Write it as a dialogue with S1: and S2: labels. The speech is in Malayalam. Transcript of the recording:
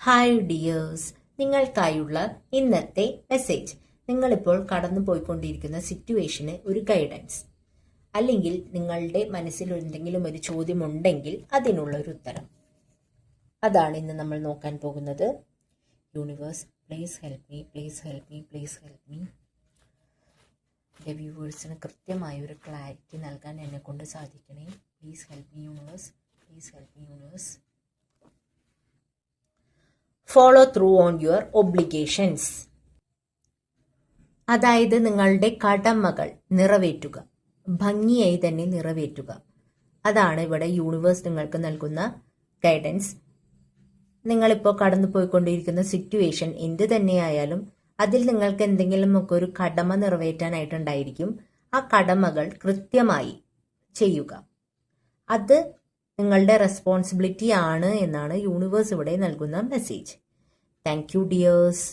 S1: ഹായ് ഡിയേഴ്സ്, നിങ്ങൾക്കായുള്ള ഇന്നത്തെ മെസ്സേജ്. നിങ്ങളിപ്പോൾ കടന്നു പോയിക്കൊണ്ടിരിക്കുന്ന സിറ്റുവേഷന് ഒരു ഗൈഡൻസ്, അല്ലെങ്കിൽ നിങ്ങളുടെ മനസ്സിൽ എന്തെങ്കിലും ഒരു ചോദ്യം ഉണ്ടെങ്കിൽ അതിനുള്ള ഒരു ഉത്തരം. അതാണ് ഇന്ന് നമ്മൾ നോക്കാൻ പോകുന്നത്. Universe, please help me, please help me, please help me. എൻ്റെ വ്യൂവേഴ്സിന് കൃത്യമായ ഒരു ക്ലാരിറ്റി നൽകാൻ എന്നെ കൊണ്ട് സാധിക്കണേ. Please help me universe, please help me universe. Follow through on your obligations. അതായത് നിങ്ങളുടെ കടമകൾ നിറവേറ്റുക, ഭംഗിയായി തന്നെ നിറവേറ്റുക. അതാണ് ഇവിടെ യൂണിവേഴ്സ് നിങ്ങൾക്ക് നൽകുന്ന ഗൈഡൻസ്. നിങ്ങളിപ്പോൾ കടന്നു പോയിക്കൊണ്ടിരിക്കുന്ന സിറ്റുവേഷൻ എന്ത് തന്നെയായാലും അതിൽ നിങ്ങൾക്ക് എന്തെങ്കിലും ഒക്കെ ഒരു കടമ നിറവേറ്റാനായിട്ടുണ്ടായിരിക്കും. ആ കടമകൾ കൃത്യമായി ചെയ്യുക. അത് നിങ്ങളുടെ റെസ്പോൺസിബിലിറ്റി ആണ് എന്നാണ് യൂണിവേഴ്സ് ഇവിടെ നൽകുന്ന മെസ്സേജ്. Thank you dears.